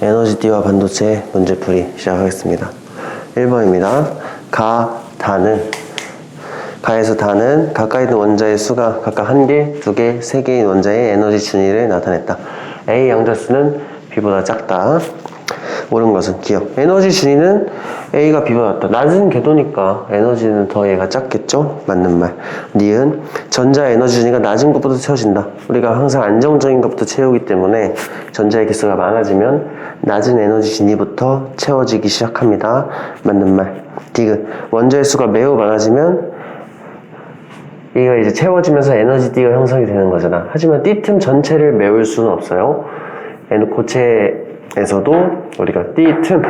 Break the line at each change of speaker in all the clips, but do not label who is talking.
에너지 띠와 반도체 문제풀이 시작하겠습니다. 1번입니다. 가에서 다는 가까이 있는 원자의 수가 각각 1개, 2개, 3개인 원자의 에너지 준위를 나타냈다. A 양자수는 B보다 작다. 옳은 것은 기억. 에너지 준위는 A가 B보다 낮다. 낮은 궤도니까 에너지는 더 얘가 작겠죠? 맞는 말. 니은 전자 에너지 준위가 낮은 것부터 채워진다. 우리가 항상 안정적인 것부터 채우기 때문에 전자의 개수가 많아지면 낮은 에너지 준위부터 채워지기 시작합니다. 맞는 말. 디귿 원자의 수가 매우 많아지면 이거 이제 채워지면서 에너지 띠가 형성이 되는 거잖아. 하지만 띠틈 전체를 메울 수는 없어요. 고체에서도 우리가 띠틈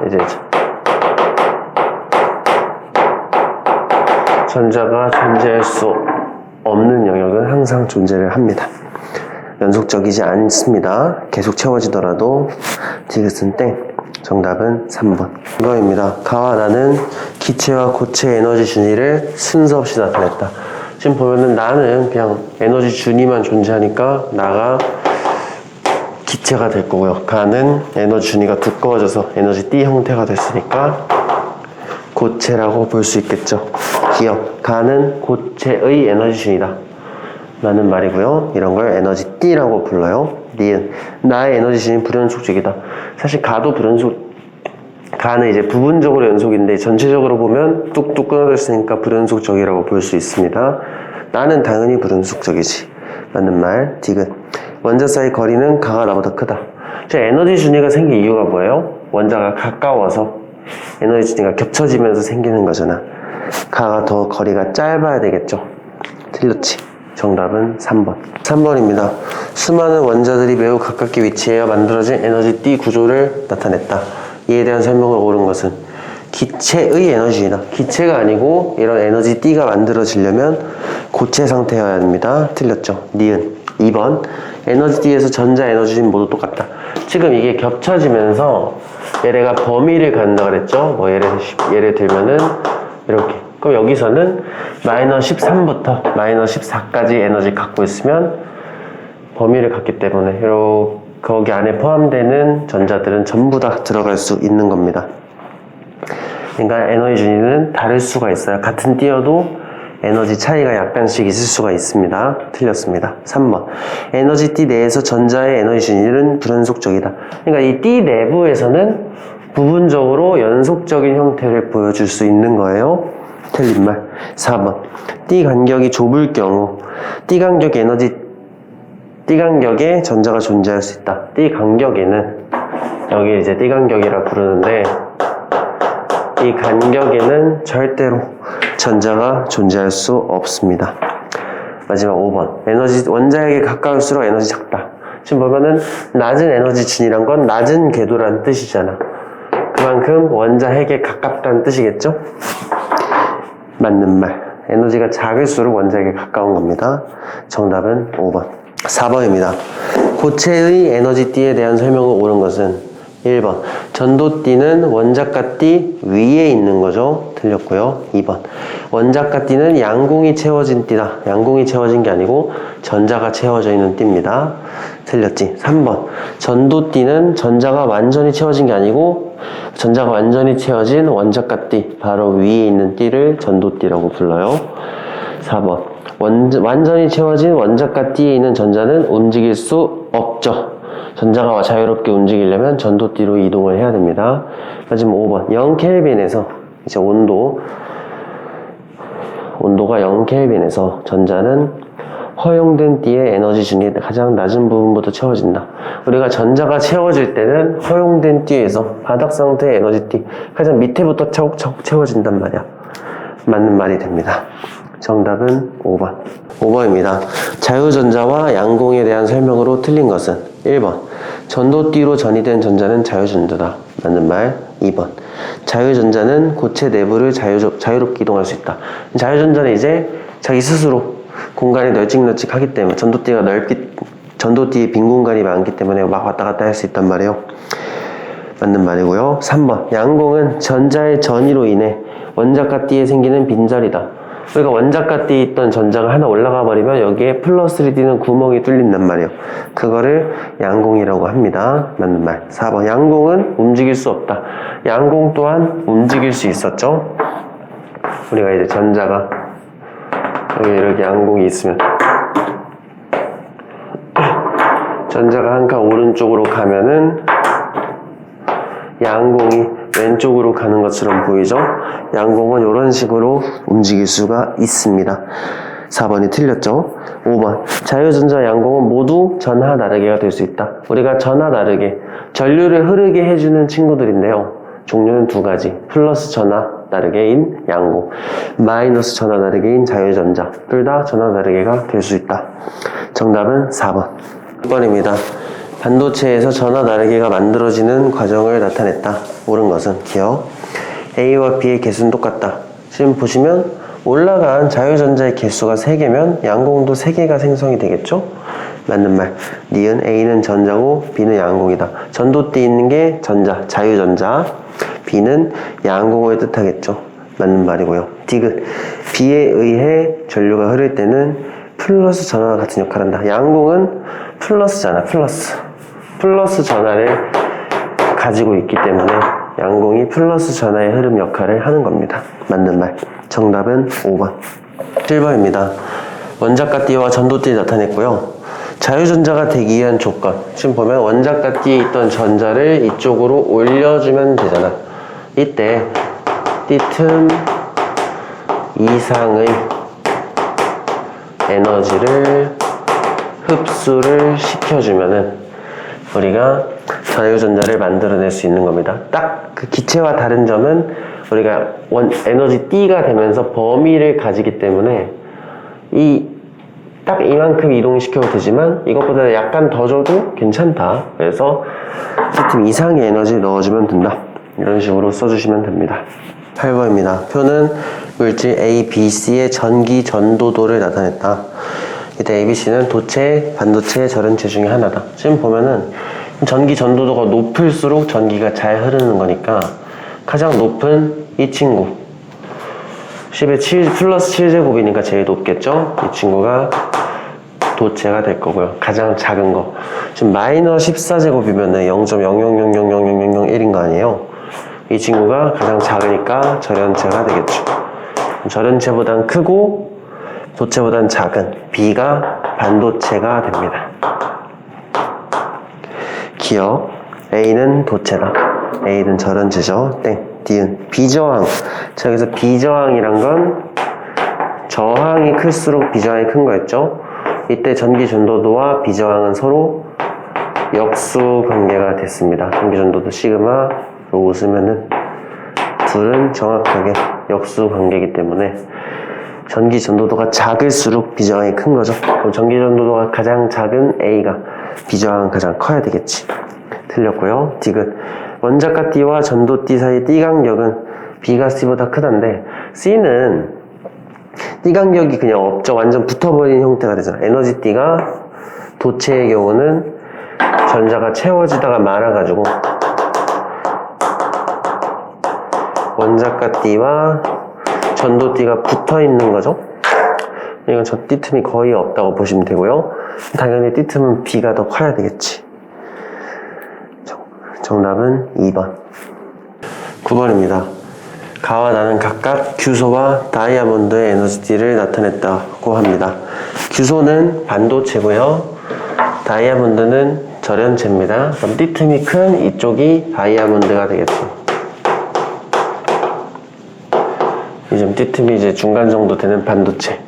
이제 전자가 존재할 수 없는 영역은 항상 존재를 합니다. 연속적이지 않습니다. 계속 채워지더라도 디귿은 땡. 정답은 3번. 이거입니다. 가와 나는 기체와 고체 에너지 준위를 순서 없이 나타냈다. 지금 보면은 나는 그냥 에너지 준위만 존재하니까 나가 기체가 될 거고요. 가는 에너지 준위가 두꺼워져서 에너지 띠 형태가 됐으니까 고체라고 볼 수 있겠죠. 기억. 가는 고체의 에너지 준위다. 라는 말이고요. 이런 걸 에너지 띠라고 불러요. 니은 나의 에너지 준위는 불연속적이다. 사실 가도 가는 이제 부분적으로 연속인데 전체적으로 보면 뚝뚝 끊어져 있으니까 불연속적이라고 볼 수 있습니다. 나는 당연히 불연속적이지. 맞는 말. 디귿 원자 사이 거리는 가가 나보다 크다. 에너지 준위가 생긴 이유가 뭐예요? 원자가 가까워서 에너지 준위가 겹쳐지면서 생기는 거잖아. 가가 더 거리가 짧아야 되겠죠. 틀렸지. 정답은 3번. 3번입니다. 수많은 원자들이 매우 가깝게 위치하여 만들어진 에너지 띠 구조를 나타냈다. 이에 대한 설명을 옳은 것은 기체의 에너지이다. 기체가 아니고 이런 에너지 띠가 만들어지려면 고체 상태여야 합니다. 틀렸죠. 니은 2번 에너지 띠에서 전자 에너지는 모두 똑같다. 지금 이게 겹쳐지면서 얘네가 범위를 갖는다 그랬죠. 뭐 예를 들면은 이렇게. 그럼 여기서는 마이너스 13부터 마이너스 14까지 에너지 갖고 있으면 범위를 갖기 때문에 이렇게 거기 안에 포함되는 전자들은 전부 다 들어갈 수 있는 겁니다. 그러니까 에너지 준위는 다를 수가 있어요. 같은 띠여도 에너지 차이가 약간씩 있을 수가 있습니다. 틀렸습니다. 3번 에너지 띠 내에서 전자의 에너지 준위는 불연속적이다. 그러니까 이 띠 내부에서는 부분적으로 연속적인 형태를 보여줄 수 있는 거예요. 틀린 말. 4번 띠 간격이 좁을 경우 띠 간격에 전자가 존재할 수 있다. 띠 간격에는 여기 이제 띠 간격이라 부르는데 이 간격에는 절대로 전자가 존재할 수 없습니다. 마지막 5번 원자에게 가까울수록 에너지 작다. 지금 보면은 낮은 에너지 준위란 건 낮은 궤도라는 뜻이잖아. 그만큼 원자핵에 가깝다는 뜻이겠죠? 맞는 말. 에너지가 작을수록 원자에게 가까운 겁니다. 정답은 5번. 4번입니다. 고체의 에너지띠에 대한 설명을 옳은 것은 1번 전도띠는 원자가띠 위에 있는 거죠. 틀렸고요. 2번 원자가띠는 양궁이 채워진 띠다. 양궁이 채워진 게 아니고 전자가 채워져 있는 띠입니다. 틀렸지. 3번 전도띠는 전자가 완전히 채워진 게 아니고 전자가 완전히 채워진 원자가띠 바로 위에 있는 띠를 전도띠라고 불러요. 4번 완전히 채워진 원자가띠에 있는 전자는 움직일 수 없죠. 전자가 자유롭게 움직이려면 전도띠로 이동을 해야 됩니다. 마지막 5번 0켈빈에서 이제 온도가 0켈빈에서 전자는 허용된 띠의 에너지 준위 가장 낮은 부분부터 채워진다. 우리가 전자가 채워질 때는 허용된 띠에서 바닥 상태의 에너지 띠 가장 밑에부터 차곡차곡 채워진단 말이야. 맞는 말이 됩니다. 정답은 5번. 5번입니다. 자유전자와 양공에 대한 설명으로 틀린 것은 1번 전도띠로 전이된 전자는 자유전자다. 맞는 말. 2번 자유전자는 고체 내부를 자유롭게 이동할 수 있다. 자유전자는 이제 자기 스스로 공간이 널찍널찍하기 때문에 전도띠에 빈 공간이 많기 때문에 막 왔다 갔다 할 수 있단 말이에요. 맞는 말이고요. 3번 양공은 전자의 전이로 인해 원자가띠에 생기는 빈자리다. 우리가 원자가 띠 있던 전자가 하나 올라가 버리면 여기에 플러스를 띠는 구멍이 뚫린단 말이에요. 그거를 양공이라고 합니다. 맞는 말. 4번. 양공은 움직일 수 없다. 양공 또한 움직일 수 있었죠. 우리가 이제 전자가 여기 이렇게 양공이 있으면 전자가 한 칸 오른쪽으로 가면은 양공이 왼쪽으로 가는 것처럼 보이죠? 양공은 이런 식으로 움직일 수가 있습니다. 4번이 틀렸죠? 5번. 자유전자 양공은 모두 전하 나르게가 될 수 있다. 우리가 전하 나르게, 전류를 흐르게 해주는 친구들인데요. 종류는 두 가지. 플러스 전하 나르게인 양공, 마이너스 전하 나르게인 자유전자. 둘 다 전하 나르게가 될 수 있다. 정답은 4번. 6번입니다. 반도체에서 전하 나르게가 만들어지는 과정을 나타냈다. 옳은 것은 기억. A와 B의 개수는 똑같다. 지금 보시면 올라간 자유전자의 개수가 3개면 양공도 3개가 생성이 되겠죠? 맞는 말. 니은 A는 전자고 B는 양공이다. 전도띠 있는 게 전자, 자유전자. B는 양공을 뜻하겠죠? 맞는 말이고요. 디귿. B에 의해 전류가 흐를 때는 플러스 전하와 같은 역할을 한다. 양공은 플러스잖아, 플러스. 플러스 전하를 가지고 있기 때문에 양공이 플러스 전하의 흐름 역할을 하는 겁니다. 맞는 말. 정답은 5번. 7번입니다. 원자가띠와 전도띠를 나타냈고요. 자유전자가 되기 위한 조건. 지금 보면 원자가띠에 있던 전자를 이쪽으로 올려주면 되잖아. 이때 띠틈 이상의 에너지를 흡수를 시켜주면은 우리가 자유전자를 만들어낼 수 있는 겁니다. 딱 그 기체와 다른 점은 우리가 에너지 T가 되면서 범위를 가지기 때문에 딱 이만큼 이동시켜도 되지만 이것보다 약간 더 줘도 괜찮다. 그래서 T팀 이상의 에너지를 넣어주면 된다. 이런 식으로 써주시면 됩니다. 8번입니다. 표는 물질 A, B, C의 전기 전도도를 나타냈다. 이때 A, B, C는 도체, 반도체, 절연체 중에 하나다. 지금 보면은 전기 전도도가 높을수록 전기가 잘 흐르는 거니까 가장 높은 이 친구 10의 7 플러스 7제곱이니까 제일 높겠죠? 이 친구가 도체가 될 거고요. 가장 작은 거 지금 마이너스 14제곱이면 0.000000001인 거 아니에요? 이 친구가 가장 작으니까 절연체가 되겠죠. 절연체보단 크고 도체보단 작은 B가 반도체가 됩니다. 기억. A는 도체다. A는 절연체죠. 땡. D는 비저항. 자, 여기서 비저항이란 건 저항이 클수록 비저항이 큰 거였죠. 이때 전기 전도도와 비저항은 서로 역수 관계가 됐습니다. 전기 전도도 시그마로 웃으면은 둘은 정확하게 역수 관계이기 때문에 전기 전도도가 작을수록 비저항이 큰 거죠. 그럼 전기 전도도가 가장 작은 A가 비저항은 가장 커야 되겠지. 틀렸고요. 디귿. 원자가 T와 전도띠 사이 띠 간격은 B가 C보다 크다는데 C는 띠 간격이 그냥 없죠. 완전 붙어버린 형태가 되잖아. 에너지 T가 도체의 경우는 전자가 채워지다가 말아가지고 원자가 T와 전도띠가 붙어있는 거죠. 이건 저 띠틈이 거의 없다고 보시면 되고요. 당연히 띠틈은 B가 더 커야 되겠지. 정답은 2번. 9번입니다. 가와 나는 각각 규소와 다이아몬드의 에너지띠를 나타냈다고 합니다. 규소는 반도체고요. 다이아몬드는 절연체입니다. 그럼 띠틈이 큰 이쪽이 다이아몬드가 되겠죠. 이제 띠틈이 이제 중간 정도 되는 반도체.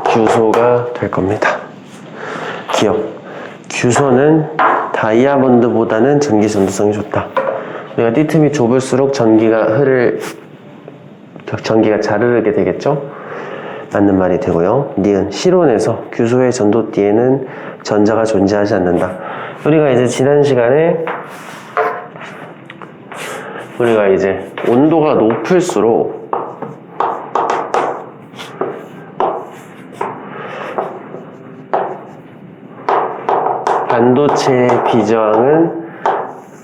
규소가 될 겁니다. 기억. 규소는 다이아몬드보다는 전기 전도성이 좋다. 우리가 띠틈이 좁을수록 전기가 잘 흐르게 되겠죠? 맞는 말이 되고요. 니은 실온에서 규소의 전도띠에는 전자가 존재하지 않는다. 우리가 이제 지난 시간에 우리가 이제 온도가 높을수록 반도체의 비저항은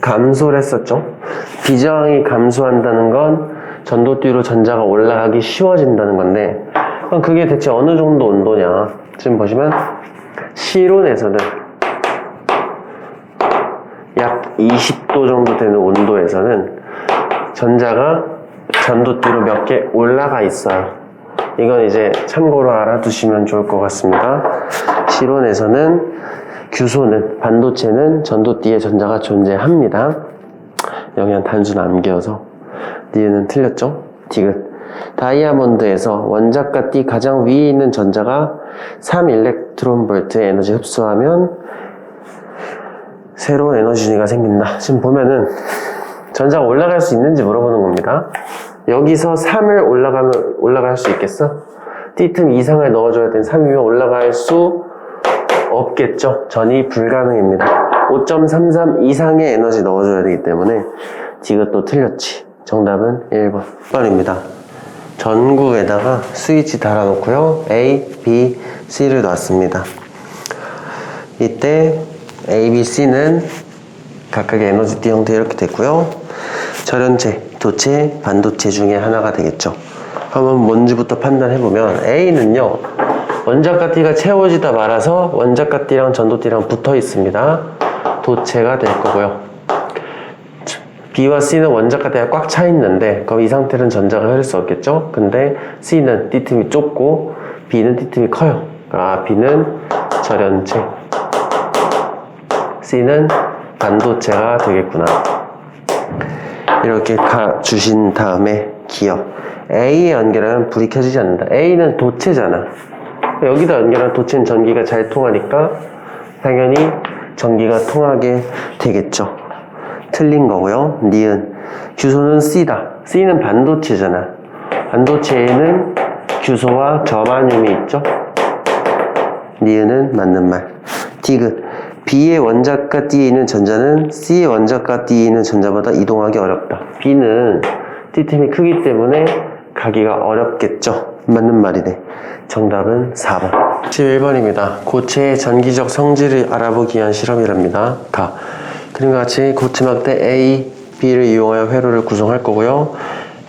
감소를 했었죠. 비저항이 감소한다는 건 전도띠로 전자가 올라가기 쉬워진다는 건데 그럼 그게 대체 어느 정도 온도냐? 지금 보시면 실온에서는 약 20도 정도 되는 온도에서는 전자가 전도띠로 몇 개 올라가 있어요. 이건 이제 참고로 알아두시면 좋을 것 같습니다. 실온에서는 규소는, 반도체는 전도띠에 전자가 존재합니다. 영양 단수 남겨서 니은은 틀렸죠? 디귿. 다이아몬드에서 원자과 띠 가장 위에 있는 전자가 3일렉트론볼트 에너지 흡수하면 새로운 에너지 준위가 생긴다. 지금 보면은 전자가 올라갈 수 있는지 물어보는 겁니다. 여기서 3을 올라갈 수 있겠어? 띠틈 이상을 넣어줘야 되는 3이면 올라갈 수 없겠죠? 전이 불가능입니다. 5.33 이상의 에너지 넣어줘야 되기 때문에 디귿도 틀렸지. 정답은 1번. 1번입니다. 전구에다가 스위치 달아놓고요. A, B, C를 놨습니다. 이때 A, B, C는 각각의 에너지띠 형태 이렇게 됐고요. 절연체, 도체, 반도체 중에 하나가 되겠죠. 한번 뭔지부터 판단해보면 A는요, 원자과 띠가 채워지다 말아서 원자과 띠랑 전도띠랑 붙어 있습니다. 도체가 될 거고요. B와 C는 원자과 띠가 꽉 차 있는데 그럼 이 상태는 전자가 흐를 수 없겠죠. 근데 C는 띠틈이 좁고 B는 띠틈이 커요. B는 절연체, C는 반도체가 되겠구나. 이렇게 주신 다음에 기억. A에 연결하면 불이 켜지지 않는다. A는 도체잖아. 여기다 연결한 도체는 전기가 잘 통하니까 당연히 전기가 통하게 되겠죠. 틀린 거고요. 니은. 규소는 C다. C는 반도체잖아. 반도체에는 규소와 저마늄이 있죠. 니은은 맞는 말. 디귿. B의 원자과 띠에 있는 전자는 C의 원자과 띠에 있는 전자보다 이동하기 어렵다. B는 띠틈이 크기 때문에 가기가 어렵겠죠. 맞는 말이네. 정답은 4번. 11번입니다. 고체의 전기적 성질을 알아보기 위한 실험이랍니다. 그림과 같이 고체막대 A, B를 이용하여 회로를 구성할 거고요.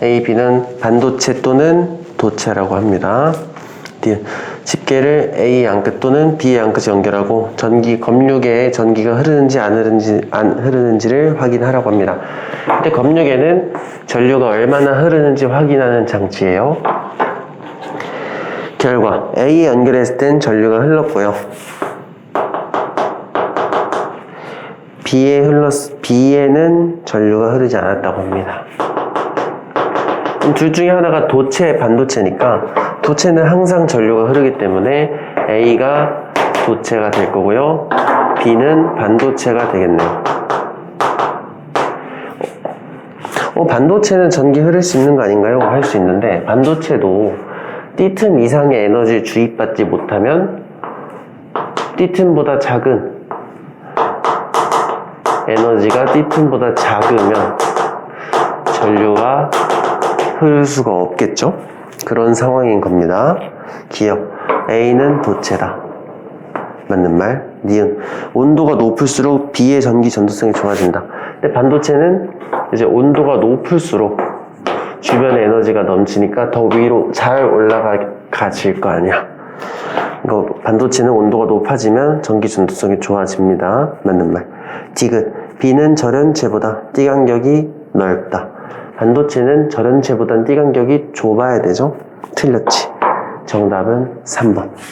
A, B는 반도체 또는 도체라고 합니다. 집게를 A 양끝 또는 B 양끝에 연결하고 검유계에 전기가 흐르는지 안 흐르는지를 확인하라고 합니다. 근데 검유계는 전류가 얼마나 흐르는지 확인하는 장치예요. 결과 A에 연결했을 땐 전류가 흘렀고요. B에는 전류가 흐르지 않았다고 합니다. 둘 중에 하나가 도체, 반도체니까 도체는 항상 전류가 흐르기 때문에 A가 도체가 될 거고요. B는 반도체가 되겠네요. 반도체는 전기 흐를 수 있는 거 아닌가요? 할 수 있는데 반도체도 띠틈 이상의 에너지를 주입받지 못하면 띠틈보다 작은 에너지가 띠틈보다 작으면 전류가 흐를 수가 없겠죠? 그런 상황인 겁니다. 기억. A는 도체다. 맞는 말. 니은. 온도가 높을수록 B의 전기 전도성이 좋아진다. 근데 반도체는 이제 온도가 높을수록 주변에 에너지가 넘치니까 더 위로 잘 올라가질 거 아니야. 이거 반도체는 온도가 높아지면 전기 전도성이 좋아집니다. 맞는 말. 디귿. B는 절연체보다 띠 간격이 넓다. 반도체는 절연체보단 띠 간격이 좁아야 되죠? 틀렸지. 정답은 3번.